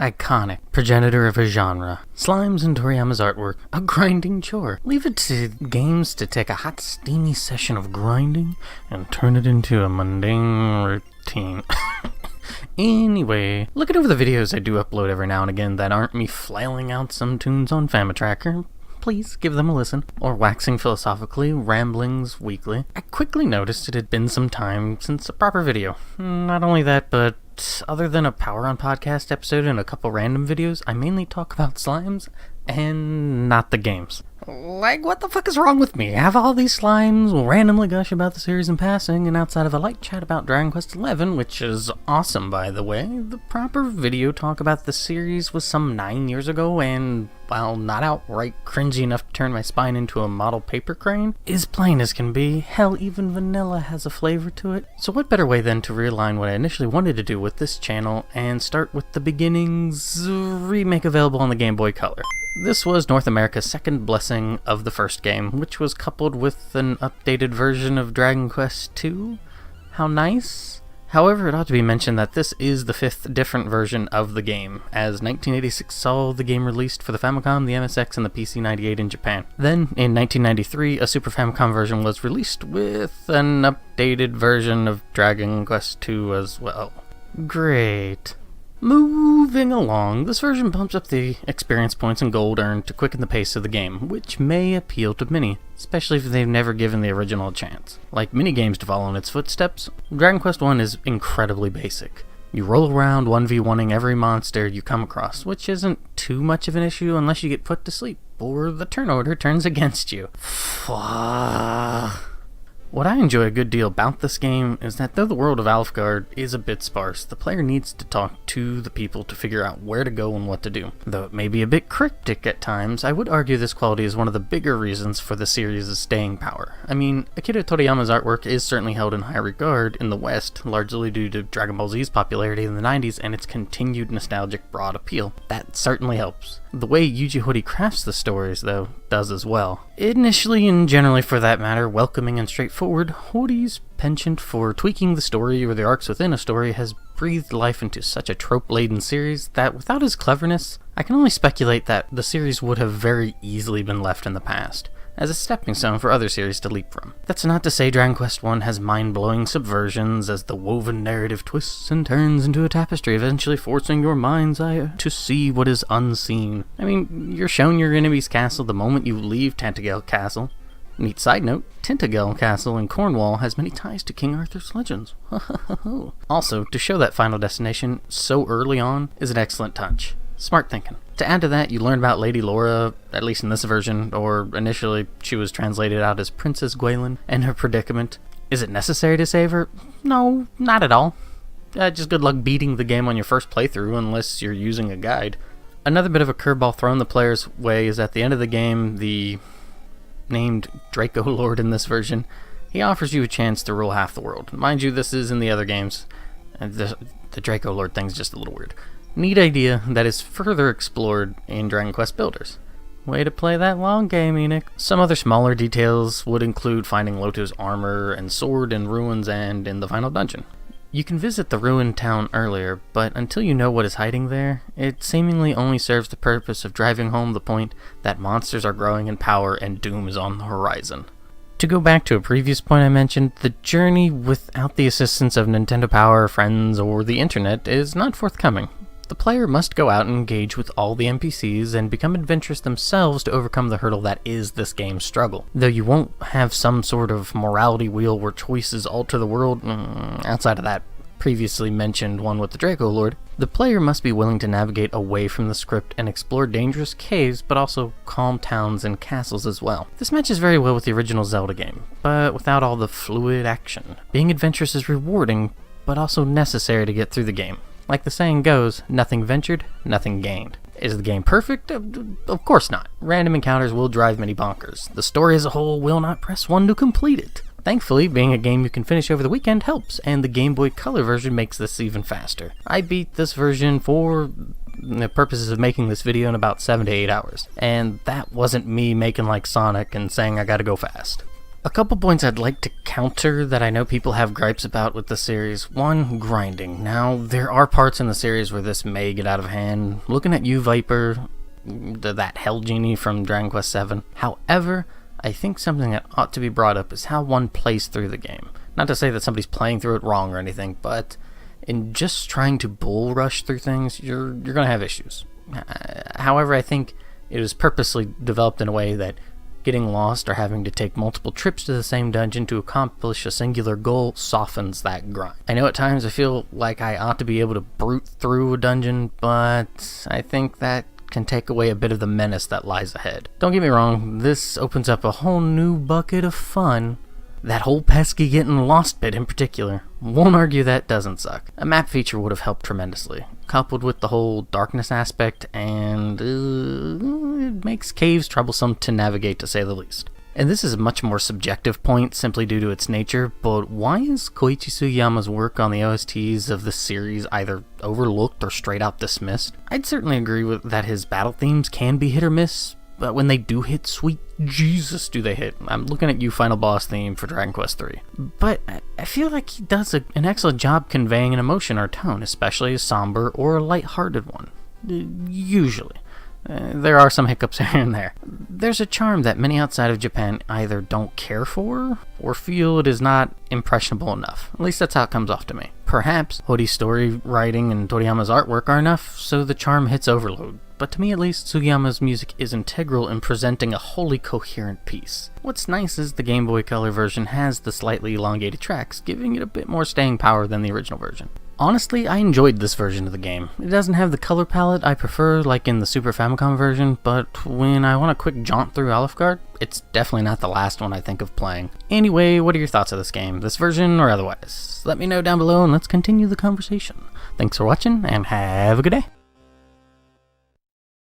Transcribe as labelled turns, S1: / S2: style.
S1: Iconic, progenitor of a genre. Slimes in Toriyama's artwork, a grinding chore. Leave it to games to take a hot, steamy session of grinding and turn it into a mundane routine. Anyway, looking over the videos I do upload every now and again that aren't me flailing out some tunes on Famitracker, please give them a listen, or waxing philosophically, ramblings weekly, I quickly noticed it had been some time since a proper video. Not only that, but other than a Power On podcast episode and a couple random videos, I mainly talk about slimes and not the games. Like, what the fuck is wrong with me? Have all these slimes randomly gush about the series in passing, and outside of a light chat about Dragon Quest XI, which is awesome by the way, the proper video talk about the series was some 9 years ago, and while not outright cringy enough to turn my spine into a model paper crane, is plain as can be. Hell, even vanilla has a flavor to it. So what better way than to realign what I initially wanted to do with this channel and start with the beginnings remake available on the Game Boy Color. This was North America's second blessing of the first game, which was coupled with an updated version of Dragon Quest II. How nice. However, it ought to be mentioned that this is the fifth different version of the game, as 1986 saw the game released for the Famicom, the MSX, and the PC-98 in Japan. Then, in 1993, a Super Famicom version was released with an updated version of Dragon Quest II as well. Great. Moving along, this version bumps up the experience points and gold earned to quicken the pace of the game, which may appeal to many, especially if they've never given the original a chance. Like many games to follow in its footsteps, Dragon Quest I is incredibly basic. You roll around 1v1ing every monster you come across, which isn't too much of an issue unless you get put to sleep, or the turn order turns against you. What I enjoy a good deal about this game is that though the world of Alfgard is a bit sparse, the player needs to talk to the people to figure out where to go and what to do. Though it may be a bit cryptic at times, I would argue this quality is one of the bigger reasons for the series' staying power. I mean, Akira Toriyama's artwork is certainly held in high regard in the West, largely due to Dragon Ball Z's popularity in the 90s and its continued nostalgic broad appeal. That certainly helps. The way Yuji Horii crafts the stories, though, does as well. Initially, and generally for that matter, welcoming and straightforward, Horii's penchant for tweaking the story or the arcs within a story has breathed life into such a trope-laden series that without his cleverness, I can only speculate that the series would have very easily been left in the past, as a stepping stone for other series to leap from. That's not to say Dragon Quest I has mind-blowing subversions as the woven narrative twists and turns into a tapestry, eventually forcing your mind's eye to see what is unseen. I mean, you're shown your enemy's castle the moment you leave Tintagel Castle. Neat side note, Tintagel Castle in Cornwall has many ties to King Arthur's legends. Also, to show that final destination so early on is an excellent touch. Smart thinking. To add to that, you learn about Lady Laura, at least in this version, or initially she was translated out as Princess Gwaelin, and her predicament. Is it necessary to save her? No, not at all. Just good luck beating the game on your first playthrough unless you're using a guide. Another bit of a curveball thrown the player's way is at the end of the game, the named Draco Lord in this version, he offers you a chance to rule half the world. Mind you, this is in the other games, and the Draco Lord thing's just a little weird. Neat idea that is further explored in Dragon Quest Builders. Way to play that long game, Enoch. Some other smaller details would include finding Loto's armor and sword in ruins and in the final dungeon. You can visit the ruined town earlier, but until you know what is hiding there, it seemingly only serves the purpose of driving home the point that monsters are growing in power and doom is on the horizon. To go back to a previous point I mentioned, the journey without the assistance of Nintendo Power, friends, or the internet is not forthcoming. The player must go out and engage with all the NPCs and become adventurous themselves to overcome the hurdle that is this game's struggle. Though you won't have some sort of morality wheel where choices alter the world, outside of that previously mentioned one with the Draco Lord, the player must be willing to navigate away from the script and explore dangerous caves, but also calm towns and castles as well. This matches very well with the original Zelda game, but without all the fluid action. Being adventurous is rewarding, but also necessary to get through the game. Like the saying goes, nothing ventured, nothing gained. Is the game perfect? Of course not. Random encounters will drive many bonkers. The story as a whole will not press one to complete it. Thankfully, being a game you can finish over the weekend helps, and the Game Boy Color version makes this even faster. I beat this version for the purposes of making this video in about 7 to 8 hours, and that wasn't me making like Sonic and saying I gotta go fast. A couple points I'd like to counter that I know people have gripes about with the series. One, grinding. Now, there are parts in the series where this may get out of hand. Looking at you, Viper, that Hell Genie from Dragon Quest VII. However, I think something that ought to be brought up is how one plays through the game. Not to say that somebody's playing through it wrong or anything, but in just trying to bull rush through things, you're going to have issues. However, I think it was purposely developed in a way that getting lost or having to take multiple trips to the same dungeon to accomplish a singular goal softens that grind. I know at times I feel like I ought to be able to brute through a dungeon, but I think that can take away a bit of the menace that lies ahead. Don't get me wrong, this opens up a whole new bucket of fun. That whole pesky getting lost bit in particular. Won't argue that doesn't suck. A map feature would have helped tremendously, coupled with the whole darkness aspect, and it makes caves troublesome to navigate, to say the least. And this is a much more subjective point simply due to its nature, but why is Koichi Sugiyama's work on the OSTs of this series either overlooked or straight out dismissed? I'd certainly agree with that his battle themes can be hit or miss, but when they do hit, sweet Jesus do they hit. I'm looking at you, Final Boss theme for Dragon Quest III. But I feel like he does an excellent job conveying an emotion or tone, especially a somber or a lighthearted one. Usually. There are some hiccups here and there. There's a charm that many outside of Japan either don't care for or feel it is not impressionable enough. At least that's how it comes off to me. Perhaps Hori's story writing and Toriyama's artwork are enough so the charm hits overload. But to me at least, Sugiyama's music is integral in presenting a wholly coherent piece. What's nice is the Game Boy Color version has the slightly elongated tracks, giving it a bit more staying power than the original version. Honestly, I enjoyed this version of the game. It doesn't have the color palette I prefer like in the Super Famicom version, but when I want a quick jaunt through Alfgard, it's definitely not the last one I think of playing. Anyway, what are your thoughts of this game, this version or otherwise? Let me know down below and let's continue the conversation. Thanks for watching and have a good day.